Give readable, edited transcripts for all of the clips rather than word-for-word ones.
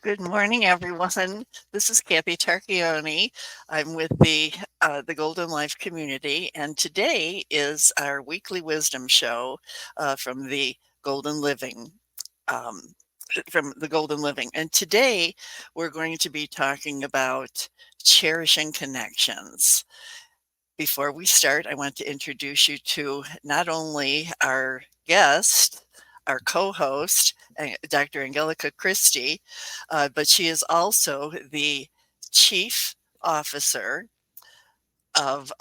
Good morning, everyone. This is Kathy Tarochione. I'm with the Golden Life Community, and today is our weekly wisdom show from the Golden Living. Um, from the Golden Living. And today we're going to be talking about cherishing connections. Before we start, I want to introduce you to not only our guest, our co host, Dr. Angelika Christie, but she is also the chief officer of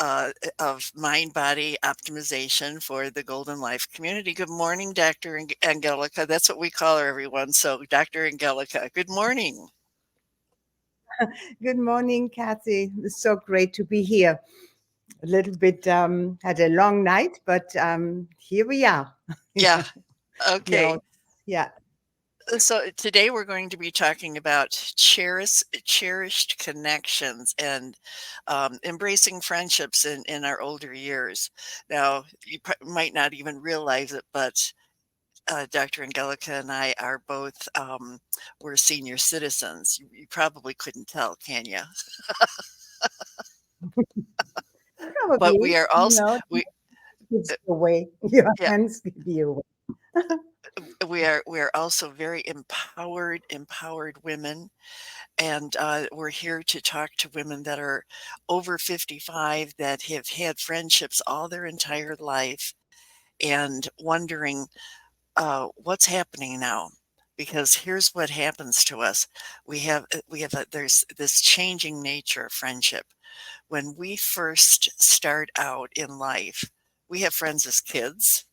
mind body optimization for the Golden Life Community. Good morning, Dr. Angelika. That's what we call her, everyone. So, Dr. Angelika, good morning. Good morning, Kathy. It's so great to be here. A little bit had a long night, but here we are. Yeah. you know, Okay. yeah. So today we're going to be talking about cherished connections and embracing friendships in our older years. Now, you might not even realize it, but Dr. Angelika and I are both we're senior citizens. You probably couldn't tell, can you? But Probably, we are also we gives you away. Your yeah hands give you away. we are also very empowered women. And we're here to talk to women that are over 55 that have had friendships all their entire life and wondering what's happening now. Because here's what happens to us. There's this changing nature of friendship. When we first start out in life, we have friends as kids,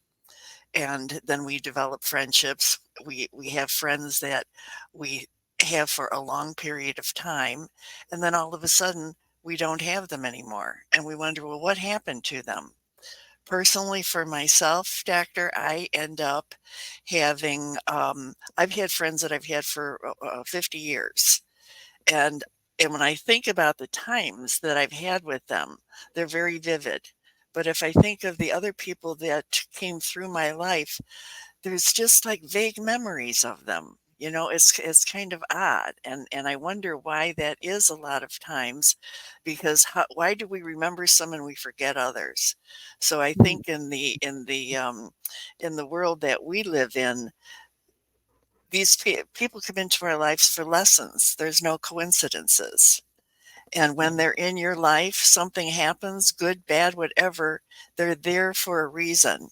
and then we develop friendships. We have friends that we have for a long period of time, and then all of a sudden we don't have them anymore, and we wonder, well, what happened to them? Personally, for myself, doctor, I end up having I've had friends that I've had for 50 years, and when I think about the times that I've had with them, they're very vivid. But if I think of the other people that came through my life, there's just like vague memories of them. It's kind of odd, and I wonder why that is a lot of times, because why do we remember some and we forget others? So I Mm. think in the world that we live in, these people come into our lives for lessons. There's no coincidences. And when they're in your life, something happens, good, bad, whatever, they're there for a reason.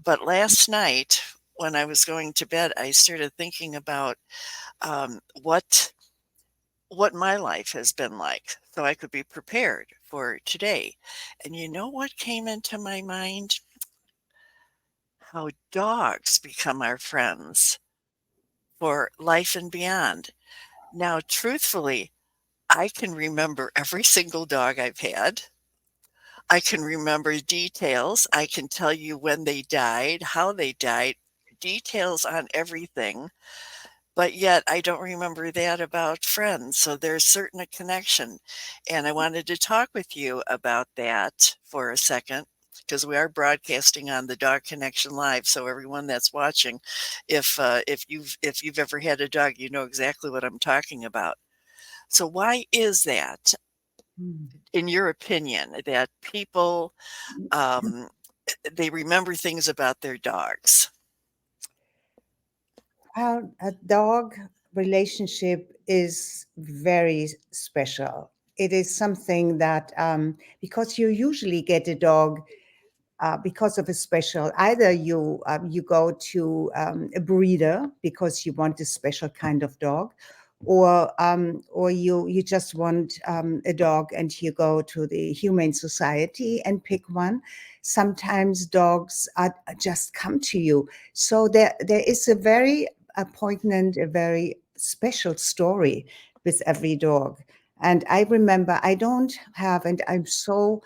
But last night, when I was going to bed, I started thinking about what my life has been like, so I could be prepared for today. And you know what came into my mind? How dogs become our friends for life and beyond. Now, truthfully, I can remember every single dog I've had. I can remember details. I can tell you when they died, how they died, details on everything. But yet I don't remember that about friends. So there's certain a connection. And I wanted to talk with you about that for a second, because we are broadcasting on the Dog Connection Live. So everyone that's watching, if you've ever had a dog, you know exactly what I'm talking about. So why is that, Mm. in your opinion, that people um, they remember things about their dogs? Well, a dog relationship is very special. It is something that, because you usually get a dog because of a special, either you go to a breeder because you want a special kind of dog, or you just want a dog and you go to the Humane Society and pick one. Sometimes dogs just come to you. So there is a very poignant, a very special story with every dog. And I remember I don't have, and I'm so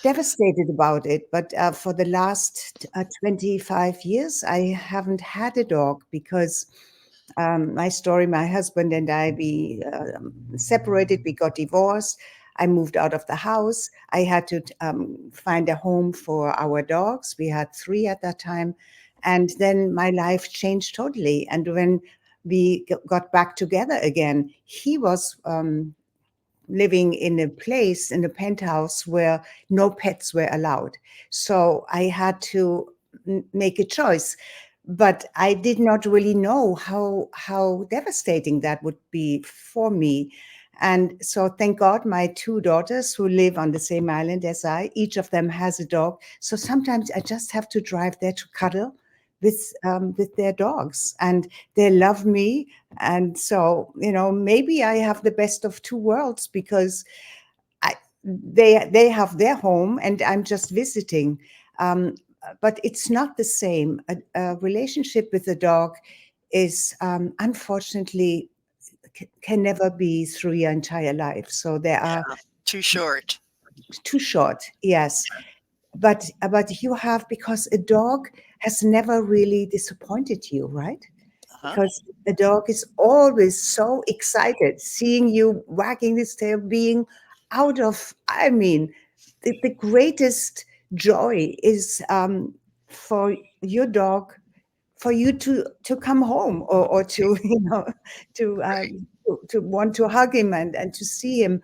devastated about it. But for the last 25 years, I haven't had a dog because my story, my husband and I, we separated, we got divorced. I moved out of the house. I had to find a home for our dogs. We had three at that time. And then my life changed totally. And when we got back together again. He was living in a place in a penthouse where no pets were allowed. So I had to make a choice. But I did not really know how devastating that would be for me. And so thank God my two daughters who live on the same island as I, each of them has a dog. So sometimes I just have to drive there to cuddle with their dogs, and they love me. And so, maybe I have the best of two worlds, because they have their home and I'm just visiting. Um, but it's not the same. A relationship with a dog is, unfortunately, can never be through your entire life. So there are Yeah, too short. too short, yes. But you have, because a dog has never really disappointed you, right? Uh-huh. Because a dog is always so excited seeing you wagging his tail, being out of, I mean, the greatest joy is, for your dog, for you to come home, or to, to, Right, to want to hug him, and to see him,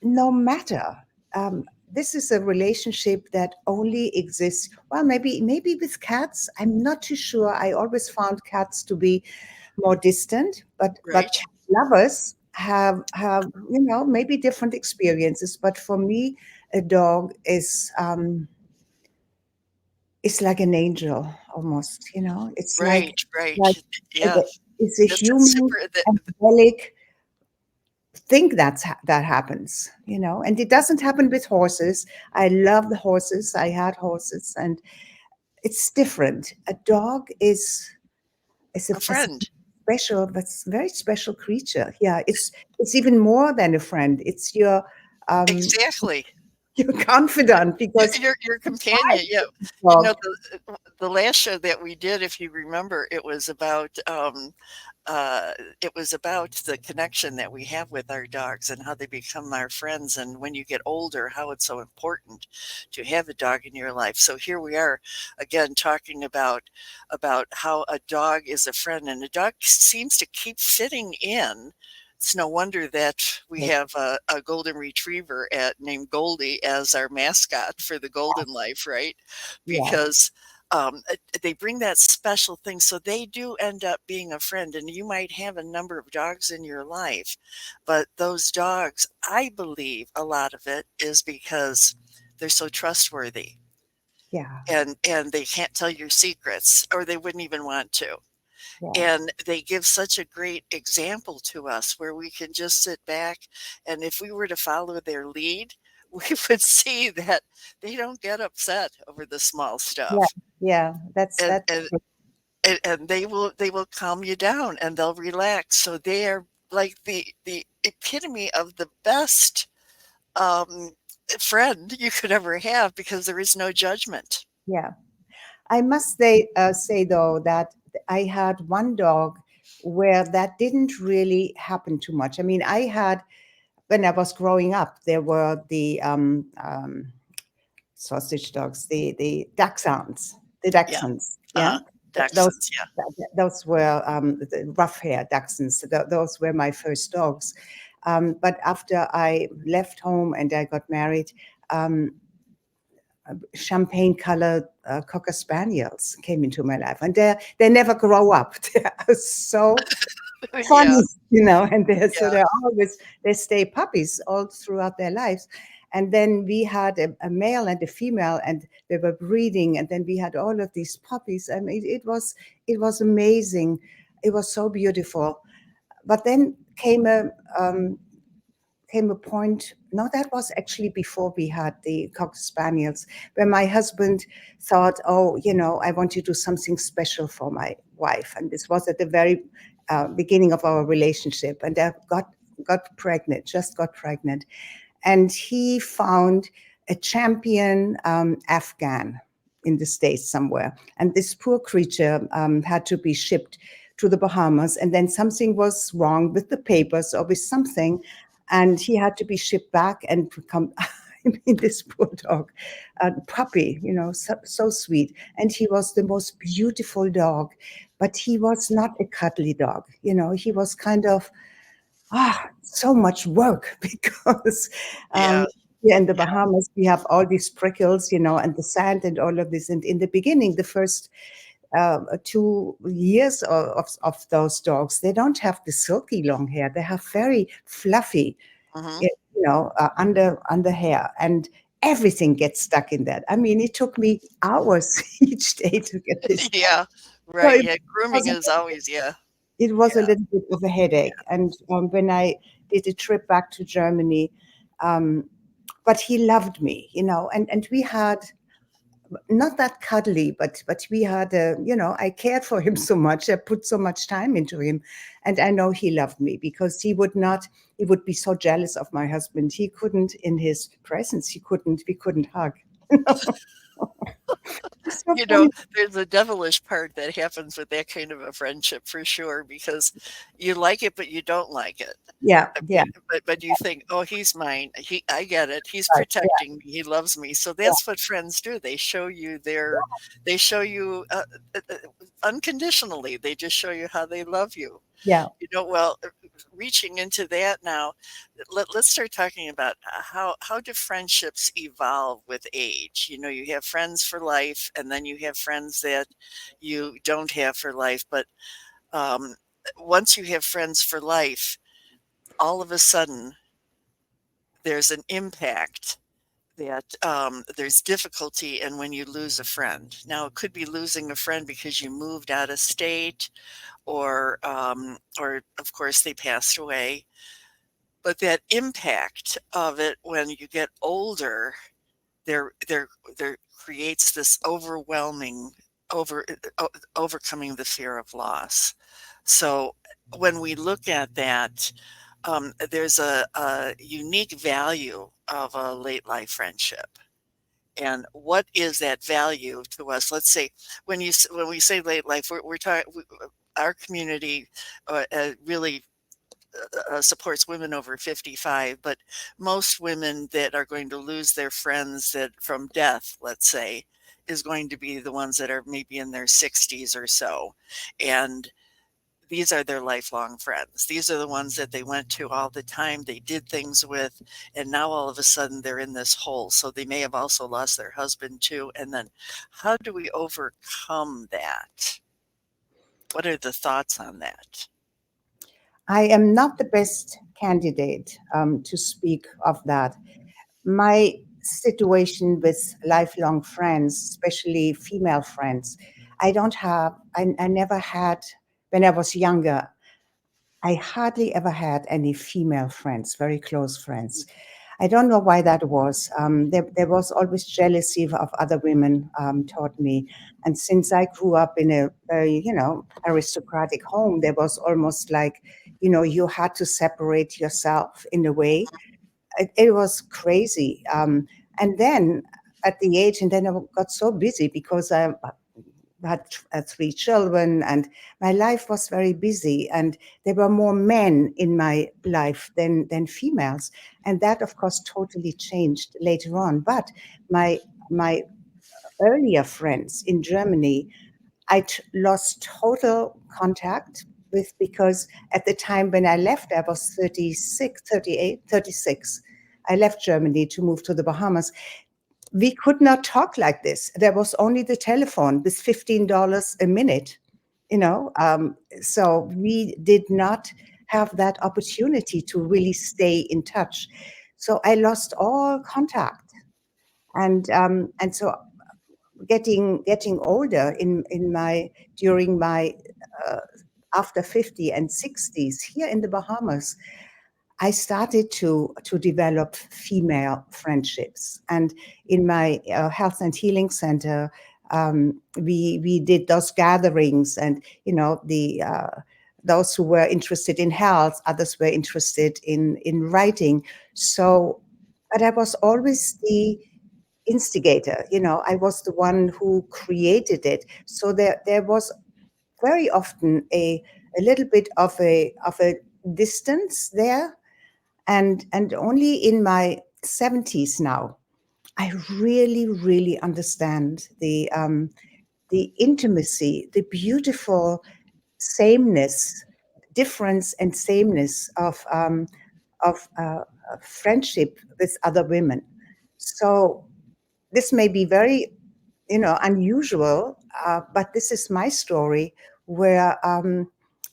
no matter. Um, this is a relationship that only exists. Well, maybe with cats. I'm not too sure. I always found cats to be more distant, but right. lovers have, maybe different experiences. But for me, a dog is like an angel almost. It's Right, like right. a, Yeah. it's a That's a human, super angelic think that happens, and it doesn't happen with horses. I love the horses. I had horses, and it's different. A dog is a friend. special, but very special creature. Yeah, it's even more than a friend. It's um Exactly. your confidant, Your because your you fight companion, yeah. with the You dog. know, the last show that we did, if you remember, uh, it was about the connection that we have with our dogs and how they become our friends, and when you get older, how it's so important to have a dog in your life. So here we are again talking about how a dog is a friend, and a dog seems to keep fitting in. It's no wonder that we have a golden retriever named Goldie as our mascot for the Golden Life, right? Yeah, Because they bring that special thing. So they do end up being a friend. And you might have a number of dogs in your life, but those dogs, I believe a lot of it is because they're so trustworthy, yeah, and they can't tell your secrets, or they wouldn't even want to. yeah, And they give such a great example to us where we can just sit back, and if we were to follow their lead, we would see that they don't get upset over the small yeah, stuff. yeah. That's And that's and and they will calm you down and they'll relax. So they are like the epitome of the best um, friend you could ever have because there is no judgment. yeah. I must say though that I had one dog where that didn't really happen too much. I mean, I had, when I was growing up, there were the sausage dogs, the dachshunds, the Yeah. dachshunds. Yeah, Uh-huh. those Dachshunds, yeah. those were the rough hair dachshunds. Those were my first dogs. But after I left home and I got married, um, champagne colored cocker spaniels came into my life, and they never grow up. They are so Yeah, funny, and they're yeah. always, they stay puppies all throughout their lives. And then we had a male and a female, and they were breeding, and then we had all of these puppies. I mean, it was amazing. It was so beautiful. But then um, came a point, no, that was actually before we had the cocker spaniels, where my husband thought, oh, I want to do something special for my wife. And this was at the very beginning of our relationship. And I got pregnant, just got pregnant. And he found a champion Afghan in the States somewhere. And this poor creature had to be shipped to the Bahamas. And then something was wrong with the papers or with something. And he had to be shipped back and come. I mean, this poor dog, puppy, so sweet. And he was the most beautiful dog, but he was not a cuddly dog. He was kind of, so much work because Yeah. here in the Yeah. Bahamas, we have all these prickles, and the sand and all of this. And in the beginning, the first 2 years of those dogs, they don't have the silky long hair. They have very fluffy, Hmm. under hair, and everything gets stuck in that. I mean, it took me hours each day to get this. Yeah. So Right. it Yeah. Grooming was is always, yeah. it was a Yeah. little bit of a headache. And when I did a trip back to Germany, um, but he loved me, and we had not that cuddly, but we had I cared for him so much. I put so much time into him, and I know he loved me because he would be so jealous of my husband. He couldn't, in his presence, we couldn't hug. It's so You know, funny. there's a devilish part that happens with that kind of a friendship for sure, because you like it, but you don't like it. Yeah, I yeah, mean, but you think, "Oh, he's mine. I get it. He's right, yeah, protecting me. He loves me." So yeah, that's what friends do. They show you unconditionally. They just show you how they love you. yeah. Well, reaching into that now, let's start talking about how do friendships evolve with age? You have friends for life, and then you have friends that you don't have for life. But um, once you have friends for life, all of a sudden there's an impact that there's difficulty in when you lose a friend. Now, it could be losing a friend because you moved out of state, or of course they passed away. But that impact of it when you get older, there creates this overwhelming overcoming the fear of loss. So when we look at that, there's a unique value of a late life friendship. And what is that value to us? Let's say when we say late life, we're talking our community really supports women over 55, but most women that are going to lose their friends that from death, let's say, is going to be the ones that are maybe in their 60s or so. And these are their lifelong friends. These are the ones that they went to all the time, they did things with, and now all of a sudden they're in this hole. So they may have also lost their husband too. And then how do we overcome that? What are the thoughts on that? I am not the best candidate to speak of that. My situation with lifelong friends, especially female friends, I never had, when I was younger, I hardly ever had any female friends, very close friends. I don't know why that was. There was always jealousy of other women, taught me. And since I grew up in a very, aristocratic home, there was almost like, you had to separate yourself in a way. It was crazy. And then at the age, and then I got so busy because I had 3 children, and my life was very busy, and there were more men in my life than females, and that of course totally changed later on. But my earlier friends in Germany, lost total contact with, because at the time when I left, I was 36, 38, 36. I left Germany to move to the Bahamas. We could not talk like this. There was only the telephone with $15 a minute, so we did not have that opportunity to really stay in touch. So I lost all contact, and so getting older in my during my uh, after 50 and 60s here in the Bahamas, I started to develop female friendships. And in my health and healing center, we did those gatherings, and the those who were interested in health, others were interested in writing. So, but I was always the instigator. I was the one who created it. So there was very often a little bit of a distance there, and only in my 70s now, I really, really understand the intimacy, the beautiful sameness, difference and sameness of friendship with other women. So this may be very, unusual, but this is my story where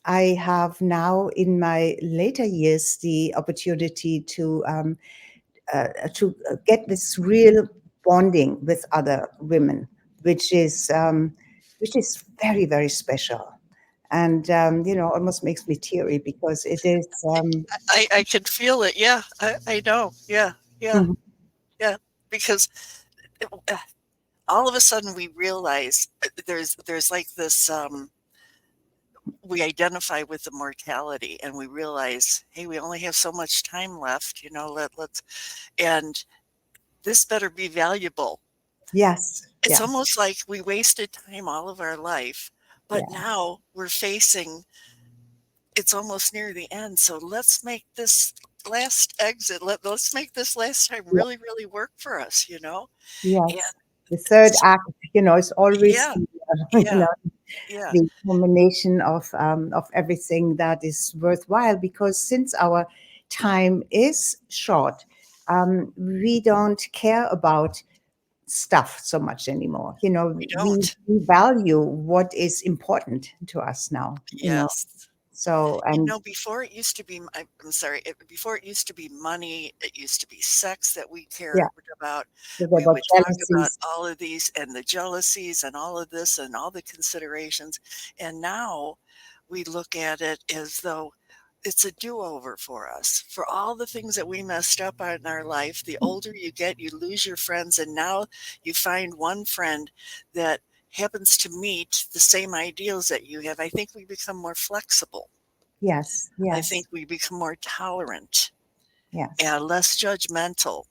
I have now in my later years the opportunity to get this real bonding with other women, which is which is very, very special, and almost makes me teary because it is. I can feel it. Yeah, I know. Yeah, yeah, Mhm. yeah. Because uh, all of a sudden we realize there's like this. We identify with the mortality, and we realize, hey, we only have so much time left. Let's and this better be valuable. Yes, It's yes, almost like we wasted time all of our life, but yeah, now we're facing it's almost near the end. So let's make this last exit. Let's make this last time yeah, really, really work for us, And yes. The third so, act, is always yeah, the, yeah, yeah, the culmination of everything that is worthwhile. Because since our time is short, we don't care about stuff so much anymore. we We, don't. we value what is important to us now. Yes. So and Before it used to be, I'm sorry, before it used to be money, it used to be sex that we yeah, cared about. so there We were would talk about jealousies. all of these and the jealousies and all of this and all the considerations. And now we look at it as though it's a do-over for us. For all the things that we messed up on in our life, the older you get, you lose your friends, and now you find one friend that happens to meet the same ideals that you have. I think we become more flexible. Yes, I yes, think we become more tolerant yes, and less judgmental.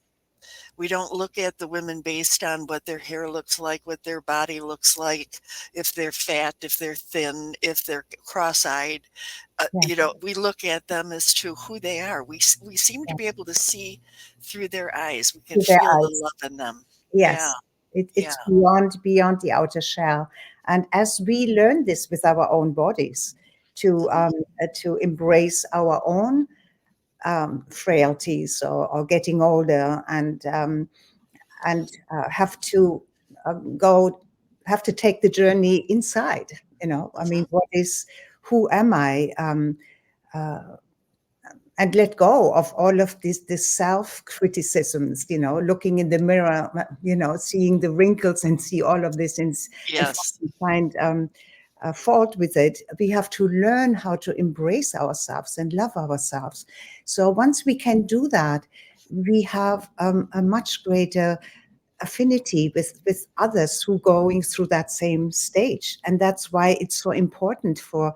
We don't look at the women based on what their hair looks like, what their body looks like, if they're fat, if they're thin, if they're cross-eyed. yeah. We look at them as to who they are. We seem to be able to see through their eyes. We can To their feel the eyes. love in them. Yeah, Yes, yeah, it's beyond the outer shell. And as we learn this with our own bodies, mhm, to embrace our own frailties, or getting older, and have to go have to take the journey inside. I mhm, mean, who am I? Uh, and let go of all of this self criticisms, looking in the mirror, seeing the wrinkles and see all of this, and yes, find fault with it. We have to learn how to embrace ourselves and love ourselves. So once we can do that, we have a much greater affinity with others who going through that same stage. And that's why it's so important for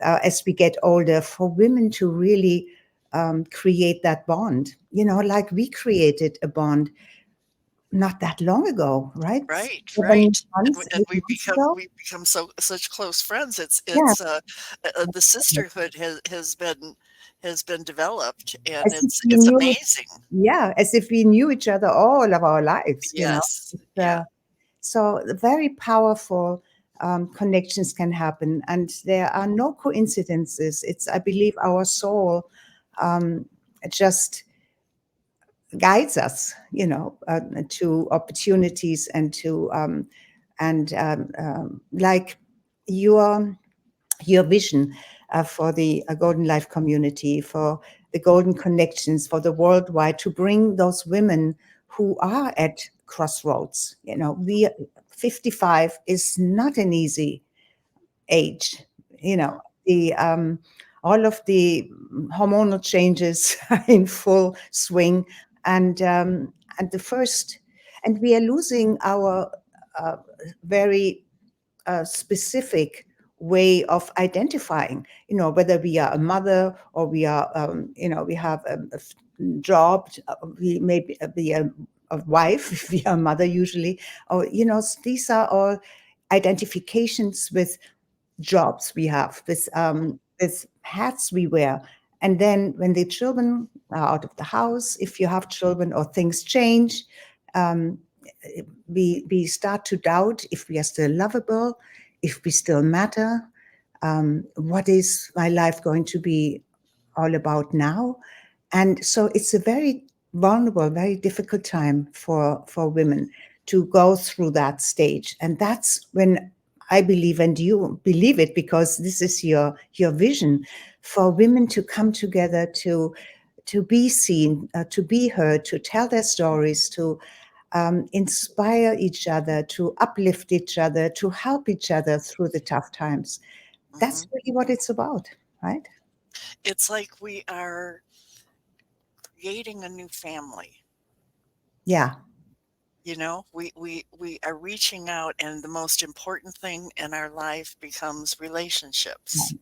as we get older, for women to really create that bond, like we created a bond not that long ago, right? right, 7 right. months, And 8 months ago. we become such close friends. Yeah, The sisterhood has been developed, and as if we it's knew, amazing. yeah, as if we knew each other all of our lives. Yes, It's, yeah. so very powerful connections can happen, and there are no coincidences. It's, I believe, our soul um, just guides us, to opportunities and to like your your vision for the Golden Life community, for the Golden Connections, for the worldwide, to bring those women who are at crossroads. 55 is not an easy age. You know, the all of the hormonal changes are in full swing, and the first, and we are losing our uh, very specific way of identifying. Whether we are a mother, or we are, we have a job, we may be a wife, if we are a mother usually, or these are all identifications with jobs we have, with hats we wear, And then when the children are out of the house, if you have children or things change, um, we start to doubt if we are still lovable, if we still matter. What is my life going to be all about now? And so it's a very vulnerable, very difficult time for women to go through that stage. And that's when I believe, and you believe it because this is your vision, for women to come together to be seen, to be heard, to tell their stories, to inspire each other, to uplift each other, to help each other through the tough times. That's Mhm. really what it's about, right? It's like we are creating a new family. Yeah, You know, we are reaching out, and the most important thing in our life becomes relationships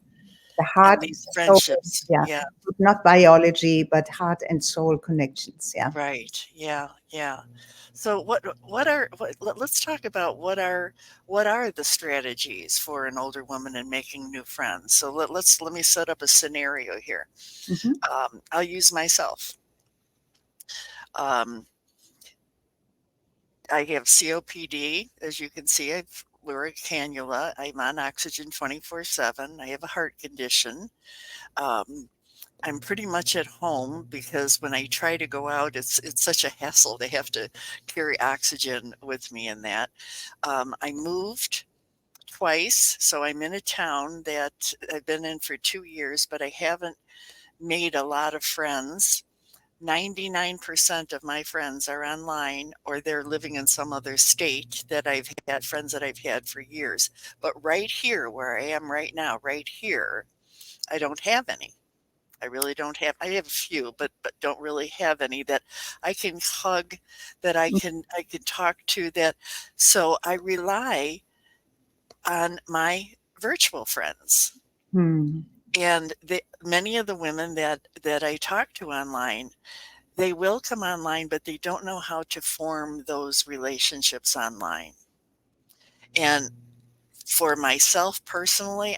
the and heart, these soul, friendships. yeah, Yeah, not biology, but heart and soul connections. Yeah. right. Yeah, yeah. So let's talk about what are the strategies for an older woman in making new friends. So let me set up a scenario here. Hmm. I'll use myself. Um, I have COPD, as you can see. I've wear a cannula. I'm on oxygen 24/7. I have a heart condition. Um, I'm pretty much at home because when I try to go out, it's such a hassle. They have to carry oxygen with me in that. I moved twice, so I'm in a town that I've been in for 2 years, but I haven't made a lot of friends. 99% of my friends are online or they're living in some other state that I've had friends that I've had for years. But right here, where I am right now, right here, I don't have any. I really don't have. I have a few, but don't really have any that I can hug, that I can talk to. That so I rely on my virtual friends, Hmm. and many of the women that I talk to online, they will come online, but they don't know how to form those relationships online. And for myself personally,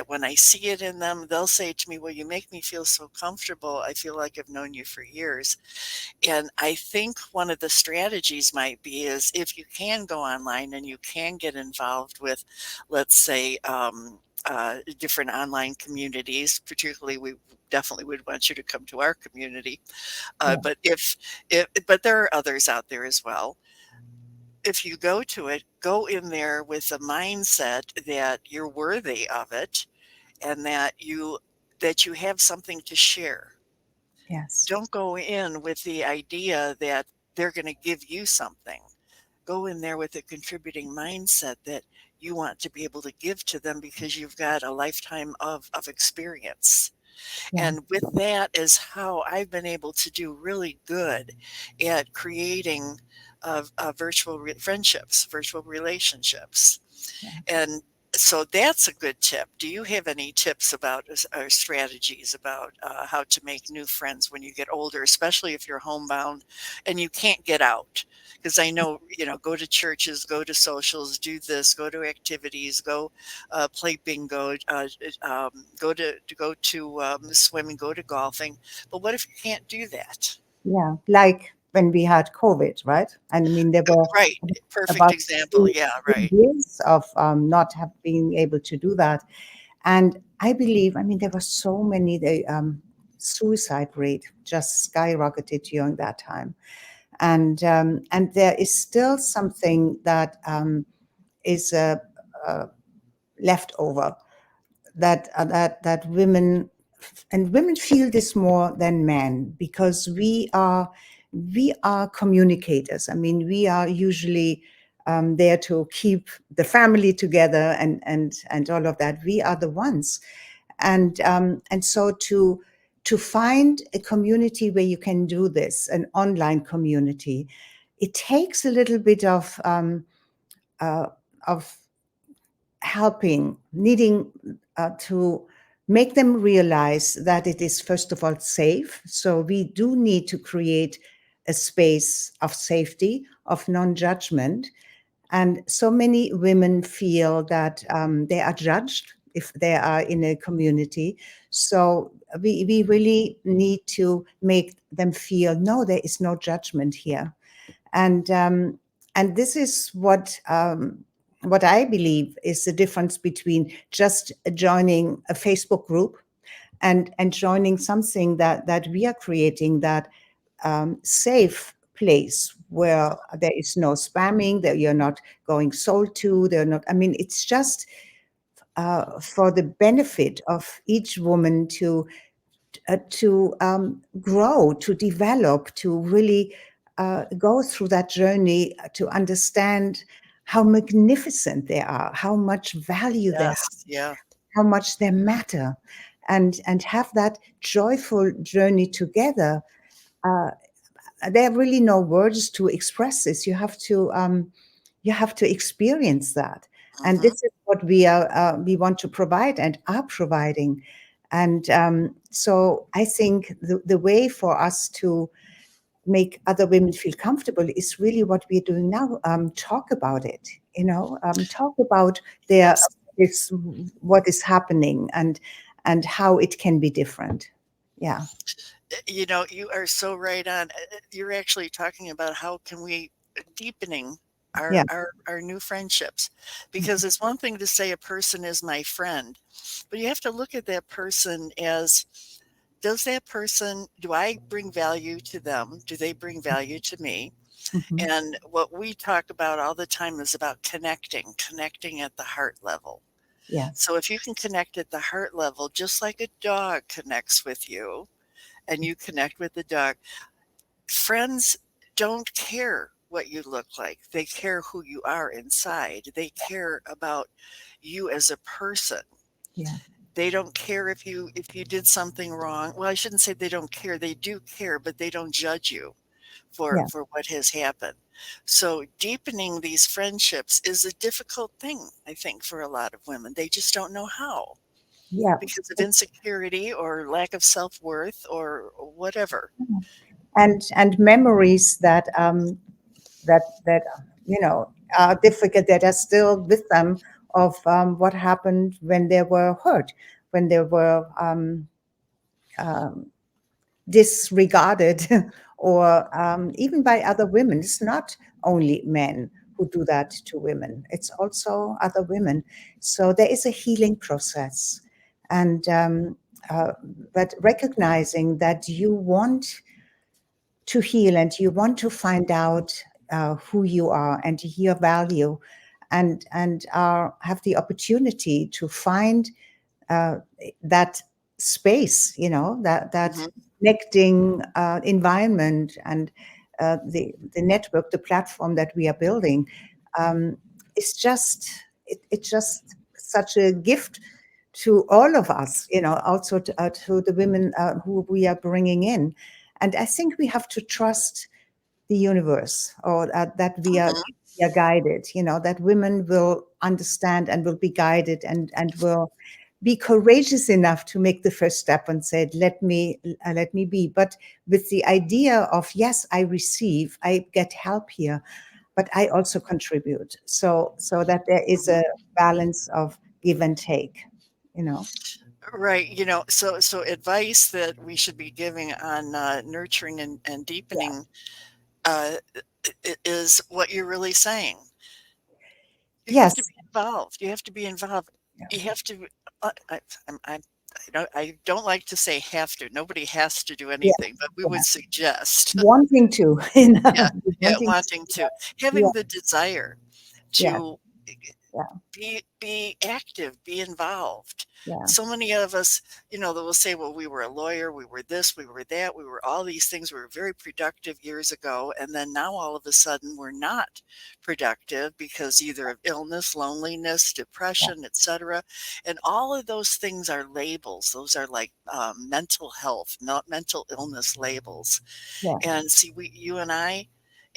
when I see it in them, they'll say to me, "Well, you make me feel so comfortable. I feel like I've known you for years." And I think one of the strategies might be is if you can go online and you can get involved with, let's say, different online communities. Particularly, we definitely would want you to come to our community. Yeah. But if but there are others out there as well. If you go to it, go in there with a mindset that you're worthy of it and that you have something to share. Yes. Don't go in with the idea that they're going to give you something. Go in there with a contributing mindset that you want to be able to give to them because you've got a lifetime of experience. Yeah. And with that is how I've been able to do really good at creating virtual friendships, virtual relationships. Yeah. And so that's a good tip. Do you have any tips about or strategies about how to make new friends when you get older, especially if you're homebound and you can't get out? Because I know, go to churches, go to socials, do this, go to activities, go play bingo, go to swimming, go to golfing. But what if you can't do that? Yeah. Like when we had COVID, right? And I mean, there were Right. Perfect about example. three Yeah. three Right. years of not have being able to do that. And I believe, I mean, there were so many, the suicide rate just skyrocketed during that time. And there is still something that is left over that women, and women feel this more than men because we are communicators. I mean, we are usually there to keep the family together and all of that. We are the ones, and so to find a community where you can do this, an online community, it takes a little bit uh, of helping, needing to make them realize that it is, first of all, safe. So we do need to create a space of safety, of non judgment. And so many women feel that they are judged if they are in a community. So we really need to make them feel, no, there is no judgment here. And this is what I believe is the difference between just joining a Facebook group and joining something that we are creating, that safe place where there is no spamming, that you're not going sold to, they're not, I mean, it's just for the benefit of each woman to grow, to develop, to really go through that journey, to understand how magnificent they are, how much value they have, Yes. Yeah. how much they matter, and have that joyful journey together. Uh, there are really no words to express this. You have to experience that, and Hmm. this is what we want to provide and are providing. And so I think the way for us to make other women feel comfortable is really what we're doing now. Talk about it, talk about their Yes. this what is happening, and how it can be different. Yeah, You are so right on. You're actually talking about how can we deepening yeah, our new friendships, because it's one thing to say a person is my friend, but you have to look at that person as, does that person, do I bring value to them? Do they bring value to me? hmm, And what we talk about all the time is about connecting at the heart level. yes, So if you can connect at the heart level, just like a dog connects with you, and you connect with the dog. Friends don't care what you look like. They care who you are inside. They care about you as a person. yeah, They don't care if you did something wrong. Well, I shouldn't say they don't care. They do care, but they don't judge you yeah, for what has happened. So deepening these friendships is a difficult thing, I think, for a lot of women. They just don't know how yeah. because of insecurity or lack of self-worth or whatever. And memories that are difficult, that are still with them, of what happened when they were hurt, when they were um, disregarded, or even by other women. It's not only men who do that to women, it's also other women. So there is a healing process. And uh, but recognizing that you want to heal and you want to find out who you are and your value, and have the opportunity to find uh, that space, that Mhm. connecting environment, and the network, the platform that we are building, um, is just it's just such a gift to all of us, also to the women who we are bringing in. And I think we have to trust the universe, or that Mhm. we are guided, that women will understand and will be guided, and will be courageous enough to make the first step and say, let me be, but with the idea of, yes, I receive, I get help here, but I also contribute, so that there is Mhm. a balance of give and take, you know Right, so advice that we should be giving on, nurturing and yeah, deepening, uh, is what you're really saying. You have to yes, be involved. You have to be involved. yeah, You have to, I don't like to say have to. Nobody has to do yeah, anything, but we would yeah. suggest. Wanting to, Yeah, yeah, wanting to, wanting to. yeah, Having the desire yeah, to yeah, be active, be involved. yeah, So many of us, they will say, well, we were a lawyer, we were this, we were that, we were all these things. We were very productive years ago. And then now all of a sudden we're not productive because either of illness, loneliness, yeah, depression, etc. And all of those things are labels. Those are like mental health, not mental illness labels. yeah, And see, you and I,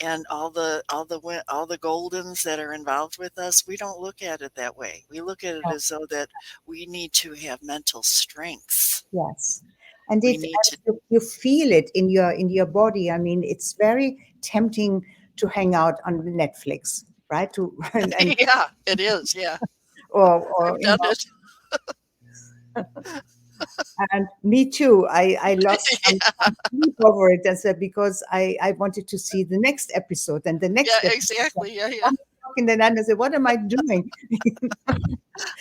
and all the Goldens that are involved with us, we don't look at it that way. We look at it yeah. as though that we need to have mental strength. Yes, and We need to. you feel it in your body. I mean, it's very tempting to hang out on Netflix, right? To and Yeah, it is. Yeah, or I've done involve it. And me too. I lost Yeah, some sleep over it and said because I wanted to see the next episode and the yeah, next episode. exactly. Yeah, yeah. 1 o'clock in the night, and I said, "What am I doing?"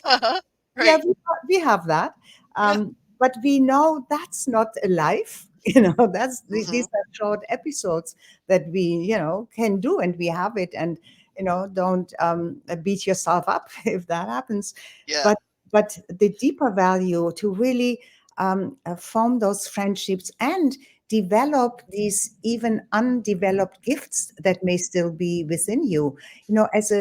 Uh-huh. Yeah, Right. we have that. Yeah. But we know that's not a life. These Hmm. are short episodes that we, can do, and we have it. And, don't beat yourself up if that happens. Yeah. But, but the deeper value to really form those friendships and develop these even undeveloped gifts that may still be within you. As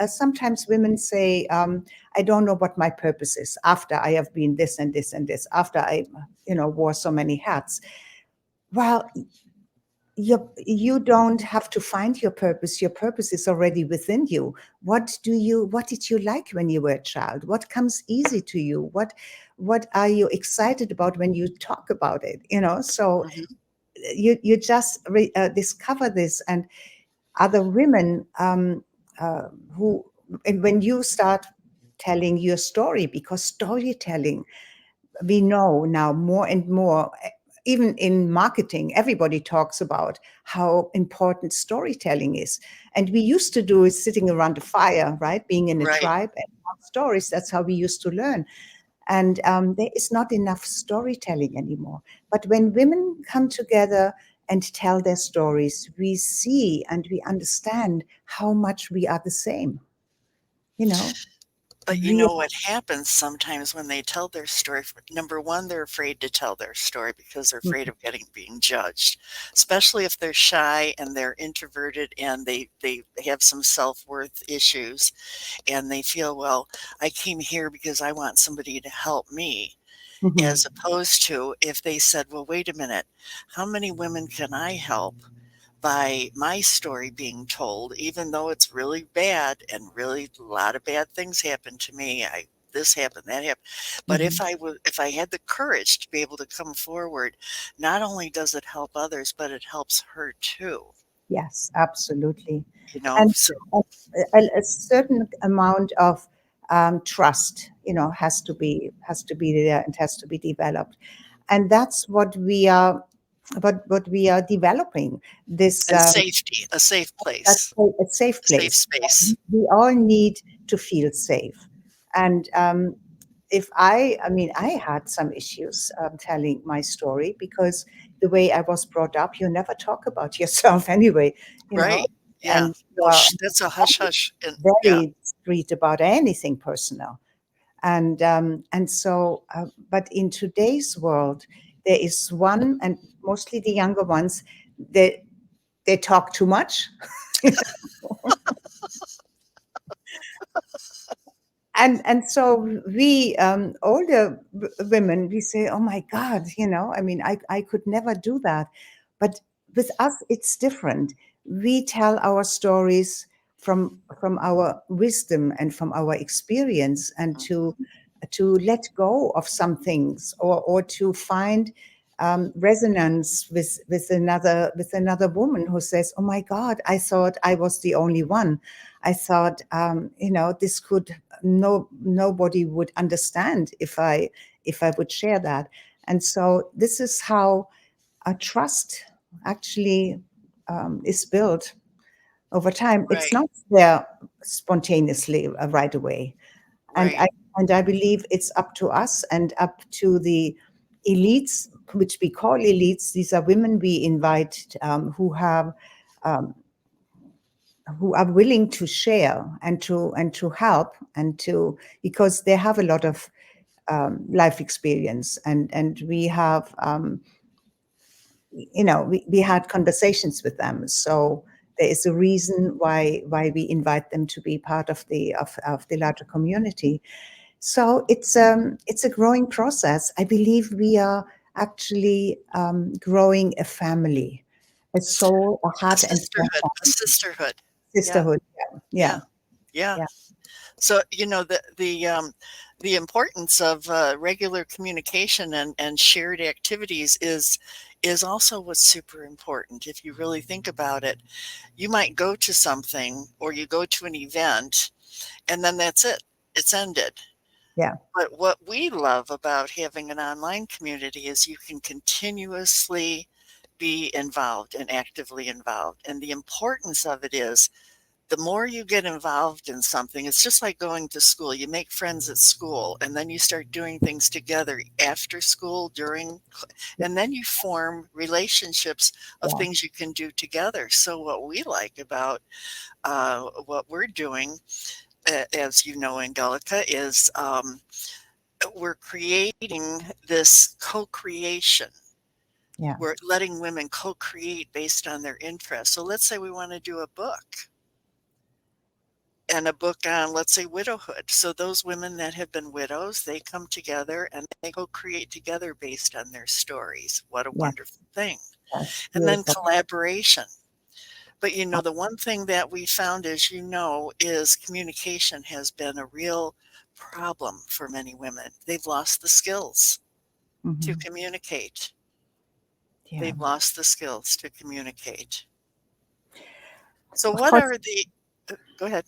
sometimes women say, I don't know what my purpose is after I have been this and this and this, after I, wore so many hats. Well, you don't have to find your purpose. Your purpose is already within you. What did you like when you were a child? What comes easy to you? What are you excited about when you talk about it? So Hmm. you just discover this. And other women who, and when you start telling your story, because storytelling, we know now more and more, even in marketing, everybody talks about how important storytelling is. And we used to do it sitting around a fire, right? Being in a Right. tribe and tell stories. That's how we used to learn. And there is not enough storytelling anymore. But when women come together and tell their stories, we see and we understand how much we are the same. You know, But you we know what happens sometimes when they tell their story? Number one, they're afraid to tell their story because they're are. afraid of being judged, especially if they're shy and they're introverted and they have some self-worth issues and they feel, well, I came here because I want somebody to help me. Mhm. As opposed to if they said, well, wait a minute, how many women can I help by my story being told, even though it's really bad and really a lot of bad things happened to me. This happened, that happened. But Mhm. if I had the courage to be able to come forward, not only does it help others, but it helps her too. Yes, absolutely. You know, And so a certain amount of trust, has to be there and has to be developed, and that's what we are developing. This and safety, a safe that's place, a safe a safe place. space. We all need to feel safe, and if I mean, I had some issues telling my story because the way I was brought up, you never talk about yourself anyway, you know, Right. Yeah. and No, you're that's a hush hush. And yeah, very discreet about anything personal. And so, but in today's world, there is one, and mostly the younger ones, they talk too much. And so we older women, we say, oh my god, I mean, I could never do that. But with us it's different. We tell our stories from our wisdom and from our experience, and to mhm, let go of some things, or to find resonance with another woman who says, oh my god, I thought I was the only one. I thought, this could, nobody would understand if I would share that. And so this is how a trust actually is built over time. It's right, not there spontaneously, right away. And I right, and I believe it's up to us and up to the elites, which we call elites. These are women we invite, um, who are willing to share and to help, and to, because they have a lot of life experience, and we have, we had conversations with them. So there is a reason why we invite them to be part of the larger community. So it's a growing process. I believe we are actually growing a family, a soul, a a heart, and a sisterhood, a family. sisterhood. Yeah, Sisterhood. yeah, Yeah, yeah. yeah, So, the importance of regular communication and shared activities is also what's super important. If you really think about it, you might go to something or you go to an event and then that's it. It's ended. Yeah. But what we love about having an online community is you can continuously be involved and actively involved. And the importance of it is the more you get involved in something, it's just like going to school. You make friends at school and then you start doing things together after school, and then you form relationships of Yeah. things you can do together. So, what we like about what we're doing, as you know, Angelica, is we're creating this co creation. Yeah. We're letting women co create based on their interests. So, let's say we want to do a book and a book on, let's say, widowhood. So those women that have been widows, they come together and they co-create together based on their stories. What a Yeah. wonderful thing. That's And then beautiful. collaboration. But the one thing that we found, as you know, is communication has been a real problem for many women. They've lost the skills to Hmm. communicate. Yeah. They've lost the skills to communicate. So Of what course, are the, go ahead.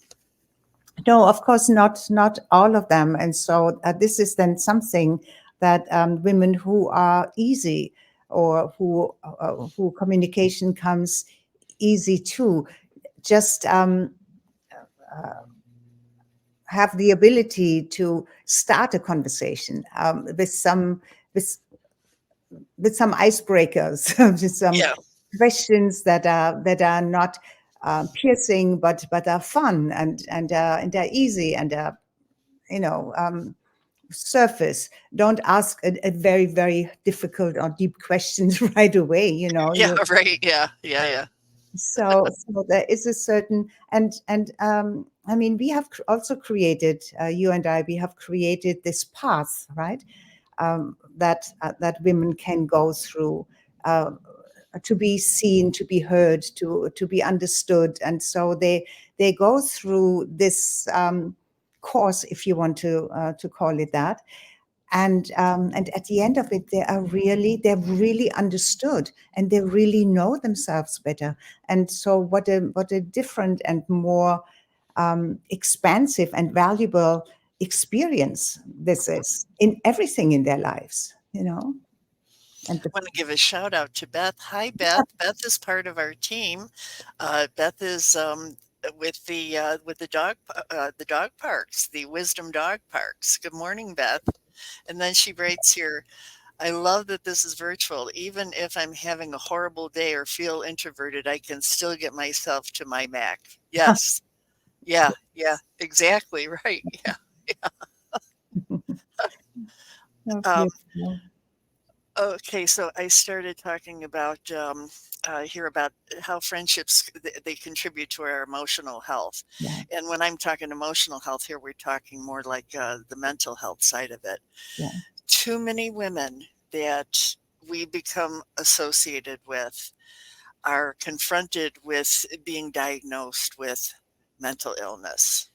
no, of course not all of them. And so this is then something that women who are easy, or who communication comes easy to, just have the ability to start a conversation with with some icebreakers, with some Yeah. questions that are not piercing, but are fun, and are easy, and you know um, surface. Don't ask a very, very difficult or deep questions right away. Yeah, You right. Yeah. Yeah. Yeah. so there is a certain, and I mean, we have also created, you and I, we have created this path, right? That women can go through, uh, to be seen, to be heard, to be understood. And so they go through this course, if you want to call it that. And at the end of it, they're really understood, and they really know themselves better. And so what a different and more expansive and valuable experience this is in everything in their lives. And Want to give a shout out to Beth. Hi, Beth. Beth is part of our team. Beth is with the dog parks, the Wisdom Dog Parks. Good morning, Beth. And then she writes here, I love that this is virtual. Even if I'm having a horrible day or feel introverted, I can still get myself to my Mac. Yes. Yeah. Yeah. Exactly. Right. Yeah. oh, Um, beautiful. Okay, so I started talking about here about how friendships they contribute to our emotional health, Yeah, and when I'm talking emotional health here, we're talking more like the mental health side of it. yeah, Too many women that we become associated with are confronted with being diagnosed with mental illness,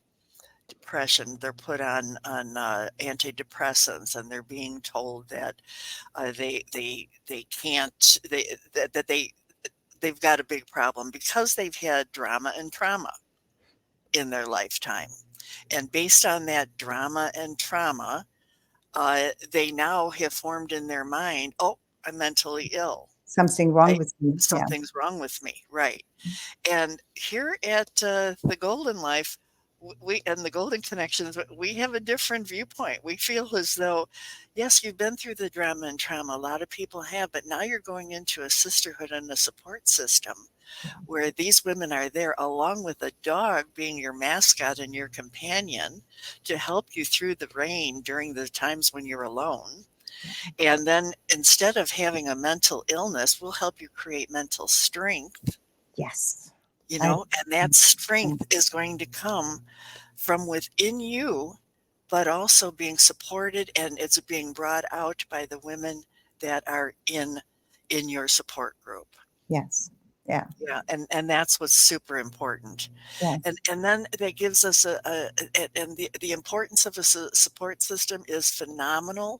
depression. They're put on antidepressants, and they're being told that they can't that they've got a big problem because they've had drama and trauma in their lifetime, and based on that drama and trauma, they now have formed in their mind, oh, I'm mentally ill. something wrong I, with me. Yeah, something's wrong with me, right? And here at the Golden Life, we and the Golden Connections, we have a different viewpoint. We feel as though, yes, you've been through the drama and trauma. A lot of people have, but now you're going into a sisterhood and a support system where these women are there along with a dog being your mascot and your companion to help you through the rain during the times when you're alone. And then instead of having a mental illness, we'll help you create mental strength, yes. I and that strength is going to come from within you, but also being supported, and it's being brought out by the women that are in your support group. Yes. Yeah. Yeah, and that's what's super important. And Yes. and then that gives us and the importance of a support system is phenomenal,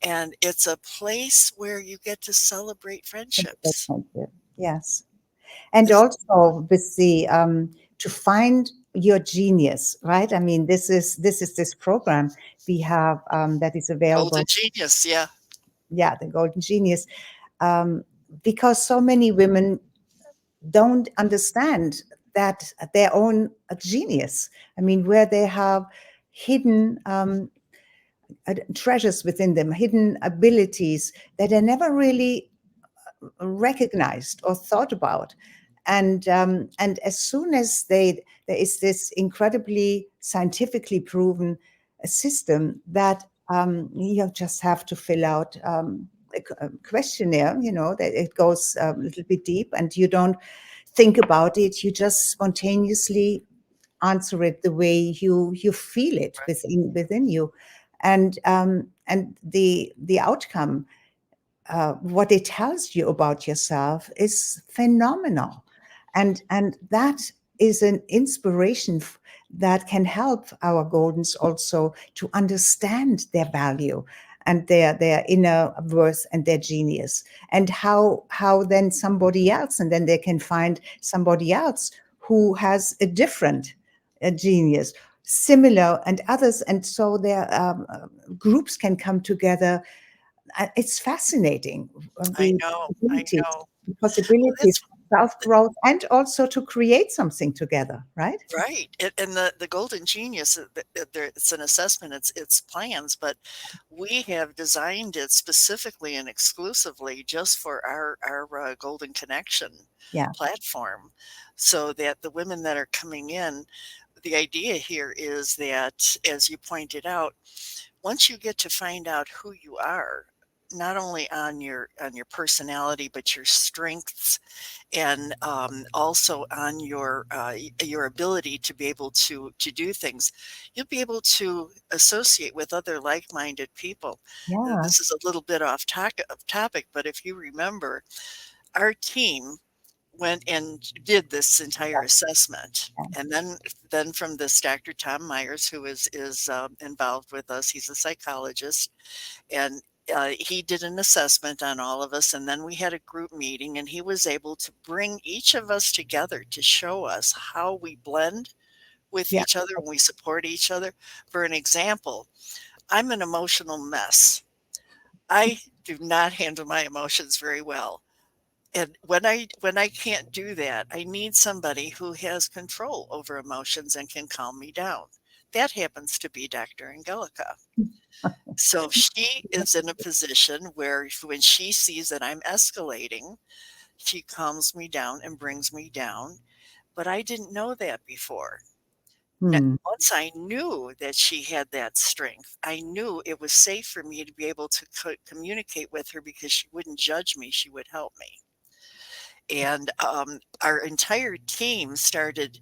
and it's a place where you get to celebrate friendships. Thank you. Yes. And It's also with the to find your genius, right? I mean, this is this program we have that is Golden available. genius, yeah. Yeah, the Golden Genius, um, because so many women don't understand that their own genius. I mean, where they have hidden treasures within them, hidden abilities that are never really recognized or thought about. And as soon as there is this incredibly scientifically proven system that you just have to fill out a questionnaire, that it goes a little bit deep, and you don't think about it, you just spontaneously answer it the way you feel it within you. And the outcome, what it tells you about yourself, is phenomenal. And that is an inspiration that can help our Goldens also to understand their value and their inner worth and their genius, and how then somebody else, and then they can find somebody else who has a different genius, similar, and others, and so their groups can come together. It's fascinating, I the know, I possibilities, know. the Well, possibilities that's of self-growth, and also to create something together, right? right. And the golden genius, it's an assessment, it's plans, but we have designed it specifically and exclusively just for our Golden Connection Yeah, platform, so that the women that are coming in, the idea here is that, as you pointed out, once you get to find out who you are, not only on your personality, but your strengths, and also on your ability to be able to do things, you'll be able to associate with other like-minded people. yeah, This is a little bit off topic, but if you remember, our team went and did this entire assessment. yeah, And then from this Dr. Tom Myers, who is involved with us, he's a psychologist, and he did an assessment on all of us, and then we had a group meeting, and he was able to bring each of us together to show us how we blend with yeah, each other and we support each other. For an example, I'm an emotional mess. I do not handle my emotions very well. And when I can't do that, I need somebody who has control over emotions and can calm me down. That happens to be Dr. Angelika. So she is in a position where when she sees that I'm escalating, she calms me down and brings me down. But I didn't know that before. hmm, Once I knew that she had that strength, I knew it was safe for me to be able to communicate with her because she wouldn't judge me, she would help me. And our entire team started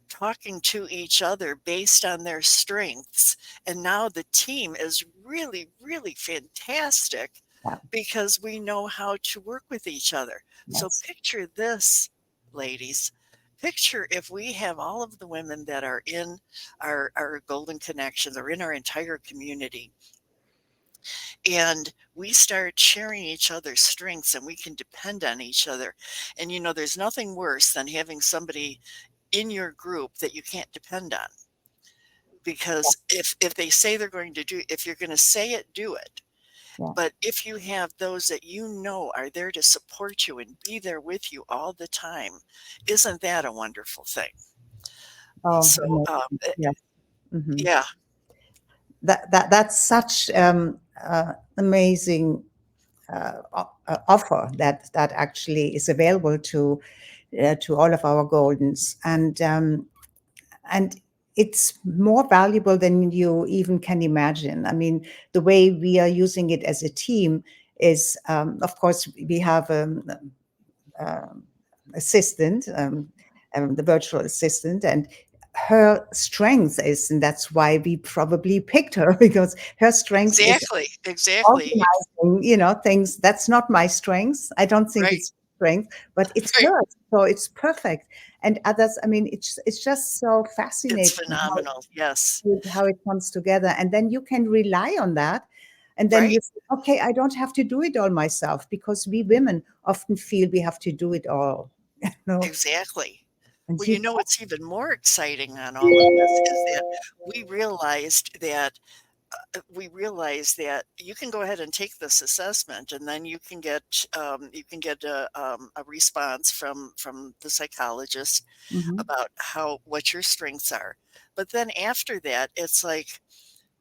talking to each other based on their strengths. And now the team is really, really fantastic yeah, because we know how to work with each other. So yes, picture this, ladies. Picture if we have all of the women that are in our Golden Connections or in our entire community, and we start sharing each other's strengths and we can depend on each other. And there's nothing worse than having somebody in your group that you can't depend on, because if they say they're going to do, if you're going to say it, do it. yeah. But if you have those that are there to support you and be there with you all the time, isn't that a wonderful thing? Oh, So amazing. Yes. Hmm. yeah, That's such amazing offer that actually is available to all of our Goldens, and it's more valuable than you even can imagine. I mean, the way we are using it as a team is, of course, we have um, assistant, the virtual assistant, and her strength is, and that's why we probably picked her, because her strength is exactly, exactly. organizing, things. That's not my strength. I don't think Right, it's strength, but it's right. hers. So it's perfect. And others, I mean, it's just so It's fascinating phenomenal. Yes. how it comes together. And then you can rely on that. And then Right. you say, okay, I don't have to do it all myself, because we women often feel we have to do it all. You know, Exactly. And Well, you, what's even more exciting on all of this is that we realized that you can go ahead and take this assessment, and then you can get a response from the psychologist mhm, about how what your strengths are. But then after that, it's like,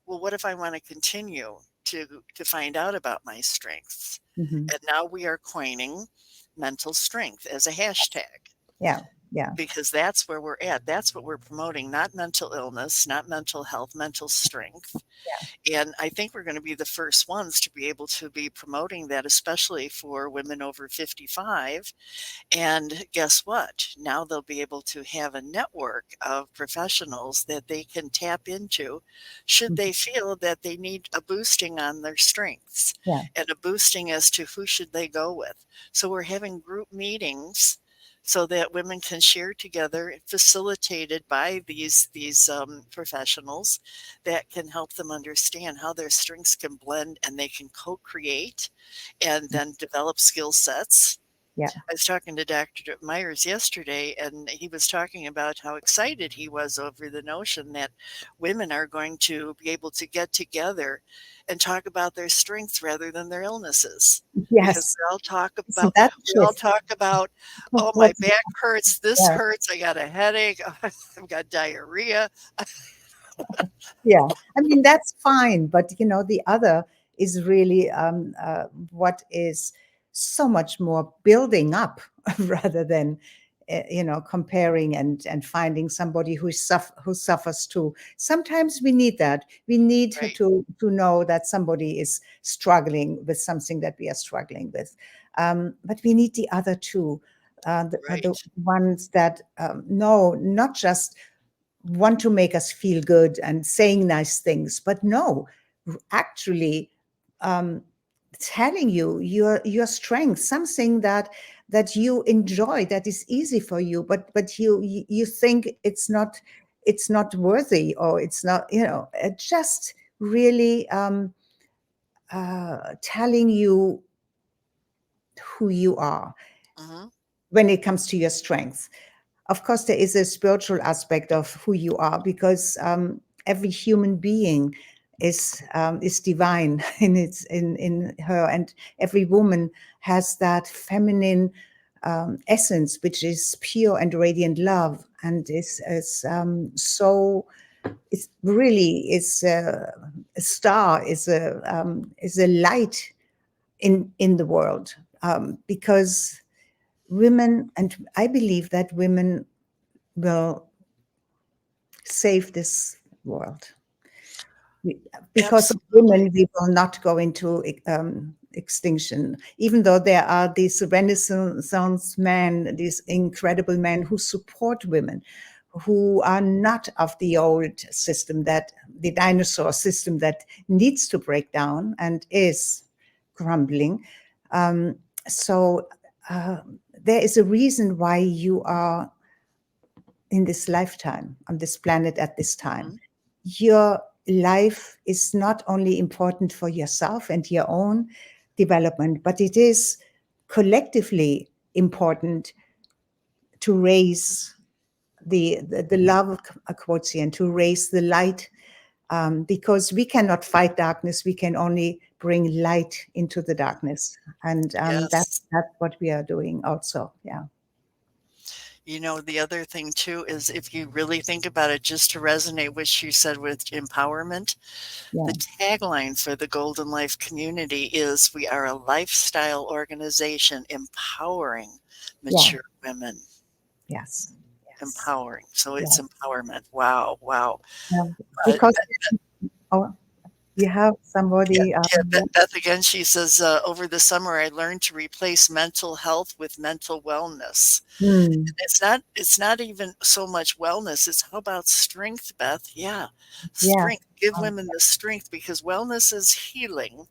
well, what if I want to continue to find out about my strengths? mhm. And now we are coining mental strength as a hashtag Yeah, yeah, because that's where we're at. That's what we're promoting, not mental illness, not mental health, mental strength. yeah. And I think we're going to be the first ones to be able to be promoting that, especially for women over 55. And guess what? Now they'll be able to have a network of professionals that they can tap into should Mhm. they feel that they need a boosting on their strengths Yeah, and a boosting as to who should they go with. So we're having group meetings so that women can share together, facilitated by these professionals that can help them understand how their strengths can blend and they can co-create and then develop skill sets. yeah, I was talking to Dr. Myers yesterday, and he was talking about how excited he was over the notion that women are going to be able to get together and talk about their strengths rather than their illnesses. Because yes. So that we all shift, talk about, oh, my what's back hurts, this yeah, hurts, I got a headache, I've got diarrhea. yeah. I mean, that's fine, but the other is really what is so much more building up rather than comparing and finding somebody who suffers too. Sometimes we need that. We need Right, to know that somebody is struggling with something that we are struggling with, but we need the other two. The right. ones that no, not just want to make us feel good and saying nice things, but no, actually um, telling you your strength, something that you enjoy, that is easy for you, but you think it's not worthy, or it's not, just really telling you who you are Hmm. when it comes to your strengths. Of course, there is a spiritual aspect of who you are, because every human being is divine in her, and every woman has that feminine essence, which is pure and radiant love, and is so. It's really a star, is a light in the world, because women, and I believe that women will save this world. Because of Absolutely. women, we will not go into extinction, even though there are these Renaissance men, these incredible men who support women, who are not of the old system, that the dinosaur system that needs to break down and is crumbling. Um, so uh, there is a reason why you are in this lifetime, on this planet at this time. Mhm. Your life is not only important for yourself and your own development, but it is collectively important to raise the love quotient, to raise the light, because we cannot fight darkness. We can only bring light into the darkness, and Yes. that's what we are doing also. Yeah, The other thing too is if you really think about it, just to resonate what you said with empowerment, yeah, the tagline for the Golden Life Community is we are a lifestyle organization empowering yeah, mature women. yes, yes, Empowering. So it's yeah. empowerment. Wow, wow. Yeah, Uh, because oh, you have yeah, somebody. yeah. Beth again. She says, over the summer, I learned to replace mental health with mental wellness. Hmm, It's not even so much wellness, it's how about strength, Beth? Yeah. yeah, Strength. Give um, women the strength because wellness is healing,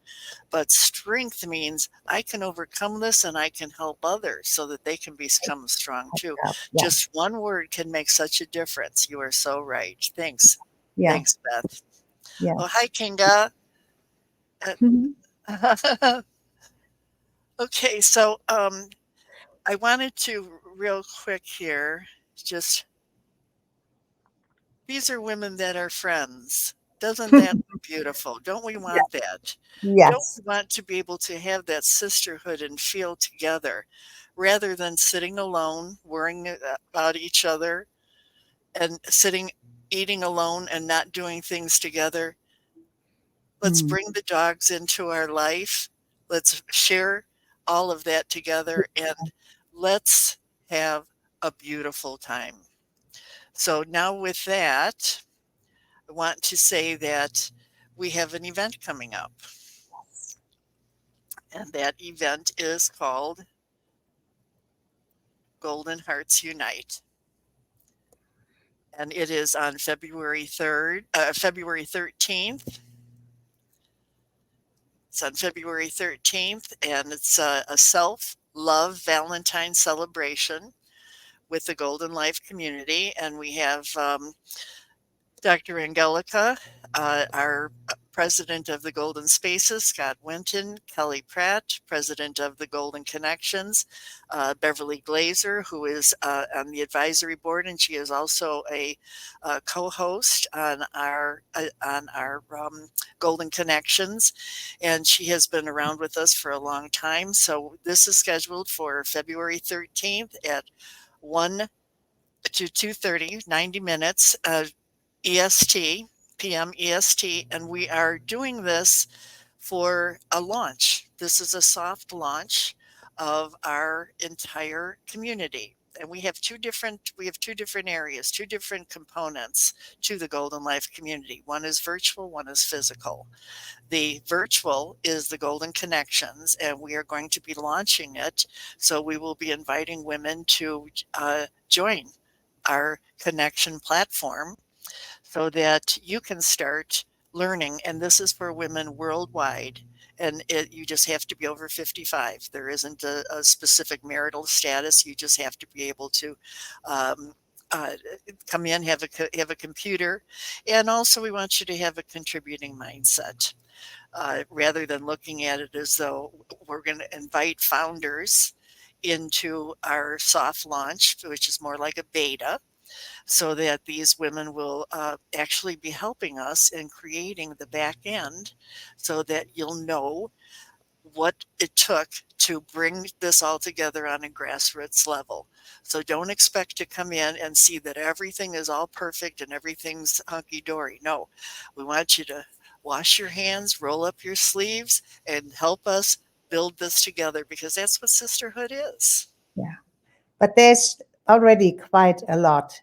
but strength means I can overcome this and I can help others so that they can become strong too. yeah, Just one word can make such a difference. You are so right. Thanks. yeah, Thanks, Beth. Oh, yes. hi, Kinga. Mhm. Uh, okay, so I wanted to real quick here just these are women that are friends. Doesn't that look beautiful? Don't we Yeah. want that? Don't Yes. we want to be able to have that sisterhood and feel together rather than sitting alone, worrying about each other and sitting eating alone and not doing things together? Let's Mm. bring the dogs into our life. Let's share all of that together and let's have a beautiful time. So now with that, I want to say that we have an event coming up, and that event is called Golden Hearts Unite. And it is on February 13th. It's on February 13th, and it's a self love Valentine celebration with the Golden Life Community. And we have Dr. Angelika, our president of the Golden Spaces, Scott Winton, Kelly Pratt, president of the Golden Connections, Beverly Glazer, who is on the advisory board, and she is also a co-host on our Golden Connections, and she has been around with us for a long time. So this is scheduled for February 13th at 1 to 2:30, 90 minutes. EST, PM EST, and we are doing this for a launch. This is a soft launch of our entire community. And we have two different areas, two different components to the Golden Life community. One is virtual, one is physical. The virtual is the Golden Connections, and we are going to be launching it. So we will be inviting women to join our connection platform so that you can start learning. And this is for women worldwide. And you just have to be over 55. There isn't a specific marital status. You just have to be able to um, uh, come in, have a computer, and also we want you to have a contributing mindset rather than looking at it as though we're going to invite founders into our soft launch, which is more like a beta, so that these women will actually be helping us in creating the back end so that you'll know what it took to bring this all together on a grassroots level. So don't expect to come in and see that everything is all perfect and everything's hunky dory. No, we want you to wash your hands, roll up your sleeves, and help us build this together because that's what sisterhood is. Yeah. But there's already quite a lot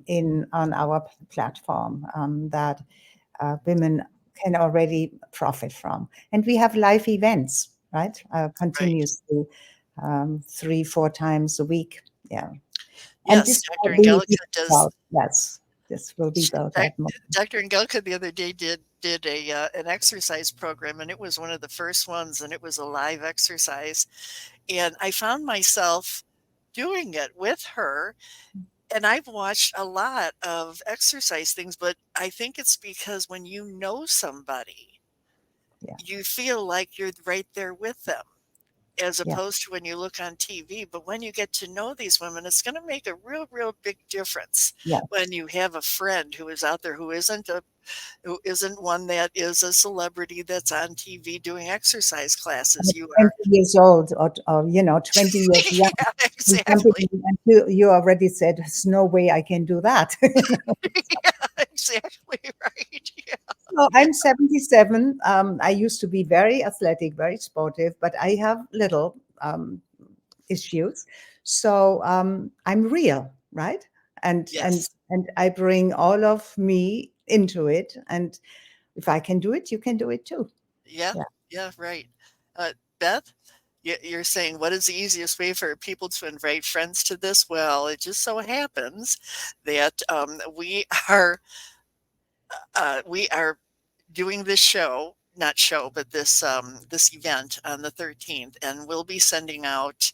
in on our platform that women can already profit from. And we have live events, right? Right. Continuously, 3, 4 times a week. Yeah. And Yes, this Dr. will be Angelica does. about, yes, this will be built Doc out more. Dr. Angelka the other day did a, an exercise program, and it was one of the first ones, and it was a live exercise, and I found myself doing it with her, and I've watched a lot of exercise things, but I think it's because when you know somebody, Yeah. you feel like you're right there with them, as Yeah. opposed to when you look on TV. But when you get to know these women, it's going to make a real big difference Yes. when you have a friend who is out there who isn't one that is a celebrity that's on TV doing exercise classes. I'm You are 20 years old or 20 years young. yeah, And something, exactly. and you already said, there's no way I can do that. Yeah, exactly right. Yeah. So Yeah. I'm 77. I used to be very athletic, very sportive, but I have little issues. So I'm real, right? And and Yes. and I bring all of me into it. And if I can do it, you can do it too. Yeah. Yeah. Yeah. Right. Beth, you're saying what is the easiest way for people to invite friends to this? Well, it just so happens that we are doing this show, not show, but this event on the 13th, and we'll be sending out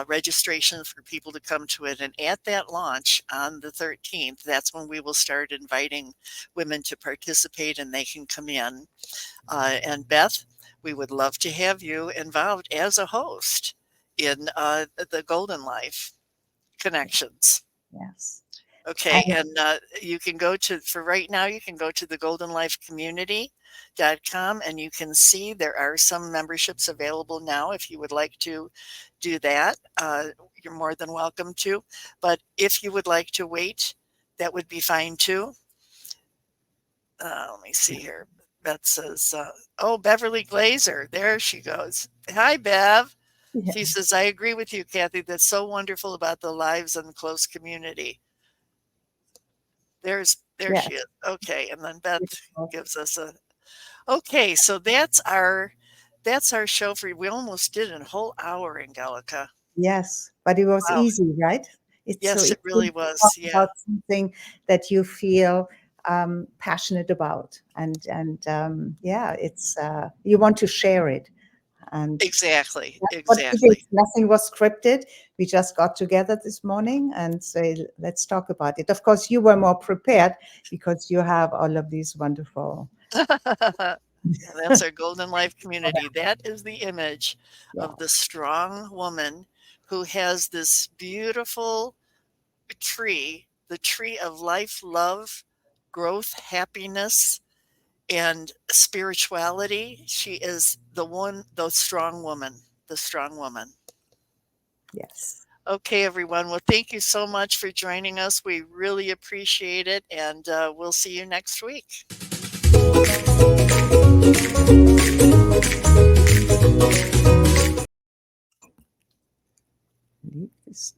registration for people to come to it. And at that launch on the 13th, that's when we will start inviting women to participate, and they can come in. And Beth, we would love to have you involved as a host in the Golden Life Connections. Yes. Okay, And and you can go to, for right now, you can go to the goldenlifecommunity.com and you can see there are some memberships available now if you would like to do that. You're more than welcome to. But if you would like to wait, that would be fine too. Let me see here. Beth says, oh, Beverly Glazer, there she goes. Hi, Bev. yeah, She says, I agree with you, Kathy. That's so wonderful about the lives and close community. There yeah. she is. Okay, and then Beth Beautiful. gives us a okay. So that's our show for you. We almost did a whole hour, Angelica. Yes, but it was Wow. easy, right? It's so Yes, easy it to really was. talk Yeah, about something that you feel passionate about, and yeah, it's you want to share it, and exactly, that's what we did. exactly. Nothing was scripted. We just got together this morning and say, let's talk about it. Of course, you were more prepared because you have all of these wonderful. And that's our Golden Life community. That is the image Yeah. of the strong woman who has this beautiful tree, the tree of life, love, growth, happiness, and spirituality. She is the strong woman, the strong woman. Yes. Okay, everyone. Well, thank you so much for joining us. We really appreciate it, and we'll see you next week. Leave this